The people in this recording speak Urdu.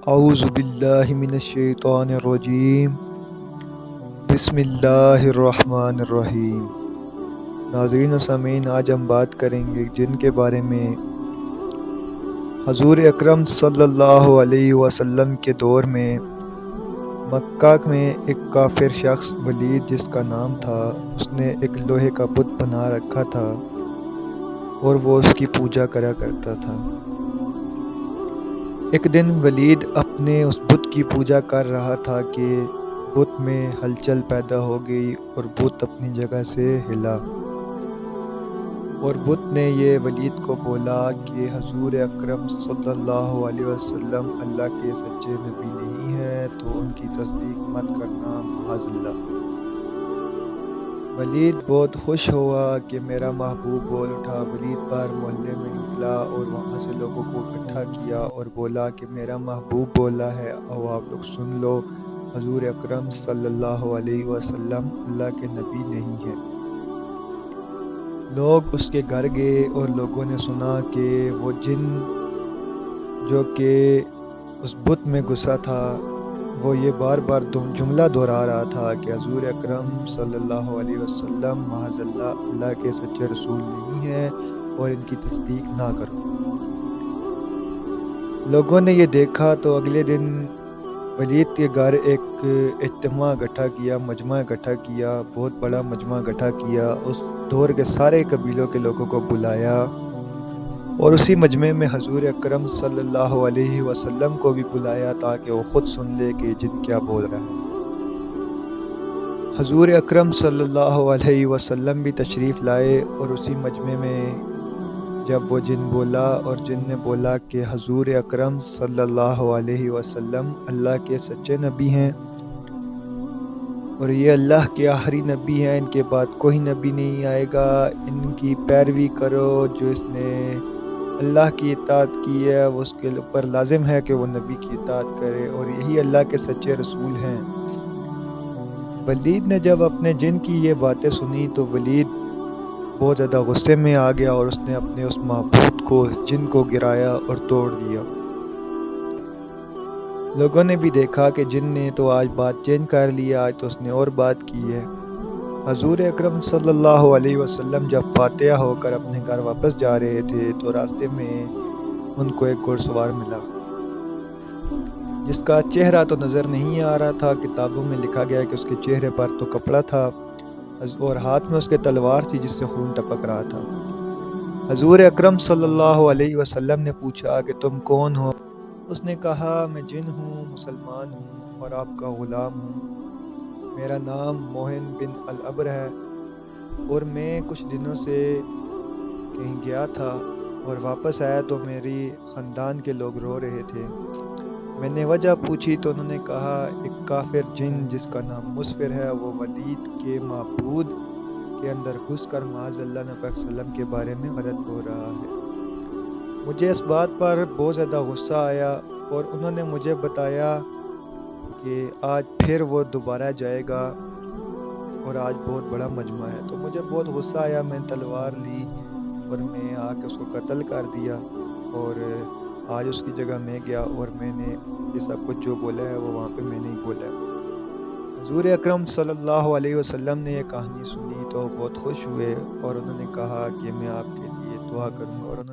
اعوذ باللہ من الشیطان الرجیم، بسم اللہ الرحمن الرحیم۔ ناظرین و سامعین، آج ہم بات کریں گے جن کے بارے میں۔ حضور اکرم صلی اللہ علیہ وسلم کے دور میں مکہ میں ایک کافر شخص ولید جس کا نام تھا، اس نے ایک لوہے کا بت بنا رکھا تھا اور وہ اس کی پوجا کرا کرتا تھا۔ ایک دن ولید اپنے اس بت کی پوجا کر رہا تھا کہ بت میں ہلچل پیدا ہو گئی اور بت اپنی جگہ سے ہلا، اور بت نے یہ ولید کو بولا کہ حضور اکرم صلی اللہ علیہ وسلم اللہ کے سچے نبی نہیں ہیں تو ان کی تصدیق مت کرنا، معاذ اللہ۔ ولید بہت خوش ہوا کہ میرا محبوب بول اٹھا۔ ولید باہر محلے میں نکلا اور وہاں سے لوگوں کو اکٹھا کیا اور بولا کہ میرا محبوب بولا ہے، آؤ آپ لوگ سن لو، حضور اکرم صلی اللہ علیہ وسلم اللہ کے نبی نہیں ہیں۔ لوگ اس کے گھر گئے اور لوگوں نے سنا کہ وہ جن جو کہ اس بت میں گھسا تھا وہ یہ بار بار جملہ دہرا رہا تھا کہ حضور اکرم صلی اللہ علیہ وسلم معاذ اللہ اللہ کے سچے رسول نہیں ہیں اور ان کی تصدیق نہ کرو۔ لوگوں نے یہ دیکھا تو اگلے دن ولید کے گھر ایک اجتماع اکٹھا کیا، مجمع اکٹھا کیا، بہت بڑا مجمع اکٹھا کیا۔ اس دور کے سارے قبیلوں کے لوگوں کو بلایا اور اسی مجمع میں حضور اکرم صلی اللہ علیہ وسلم کو بھی بلایا تاکہ وہ خود سن لے کہ جن کیا بول رہا ہے۔ حضور اکرم صلی اللہ علیہ وسلم بھی تشریف لائے اور اسی مجمع میں جب وہ جن بولا اور جن نے بولا کہ حضور اکرم صلی اللہ علیہ وسلم اللہ کے سچے نبی ہیں اور یہ اللہ کے آخری نبی ہیں، ان کے بعد کوئی نبی نہیں آئے گا، ان کی پیروی کرو، جو اس نے اللہ کی اطاعت کی ہے وہ اس کے اوپر لازم ہے کہ وہ نبی کی اطاعت کرے، اور یہی اللہ کے سچے رسول ہیں۔ ولید نے جب اپنے جن کی یہ باتیں سنی تو ولید بہت زیادہ غصے میں آ گیا اور اس نے اپنے اس معبود کو، اس جن کو گرایا اور توڑ دیا۔ لوگوں نے بھی دیکھا کہ جن نے تو آج بات چینج کر لی، آج تو اس نے اور بات کی ہے۔ حضور اکرم صلی اللہ علیہ وسلم جب فاتحہ ہو کر اپنے گھر واپس جا رہے تھے تو راستے میں ان کو ایک گھڑ سوار ملا جس کا چہرہ تو نظر نہیں آ رہا تھا، کتابوں میں لکھا گیا کہ اس کے چہرے پر تو کپڑا تھا اور ہاتھ میں اس کے تلوار تھی جس سے خون ٹپک رہا تھا۔ حضور اکرم صلی اللہ علیہ وسلم نے پوچھا کہ تم کون ہو؟ اس نے کہا میں جن ہوں، مسلمان ہوں اور آپ کا غلام ہوں۔ میرا نام موہن بن العبر ہے اور میں کچھ دنوں سے کہیں گیا تھا اور واپس آیا تو میری خاندان کے لوگ رو رہے تھے۔ میں نے وجہ پوچھی تو انہوں نے کہا ایک کافر جن جس کا نام مسفر ہے وہ ولید کے معبود کے اندر گھس کر معاذ اللہ نبی صلی اللہ علیہ وسلم کے بارے میں غلط بول رہا ہے۔ مجھے اس بات پر بہت زیادہ غصہ آیا اور انہوں نے مجھے بتایا کہ آج پھر وہ دوبارہ جائے گا اور آج بہت بڑا مجمع ہے، تو مجھے بہت غصہ آیا۔ میں نے تلوار لی اور میں آ کے اس کو قتل کر دیا، اور آج اس کی جگہ میں گیا اور میں نے یہ سب کچھ جو بولا ہے وہ وہاں پہ میں نہیں بولا ہے۔ حضور اکرم صلی اللہ علیہ وسلم نے یہ کہانی سنی تو بہت خوش ہوئے اور انہوں نے کہا کہ میں آپ کے لیے دعا کروں گا، اور انہوں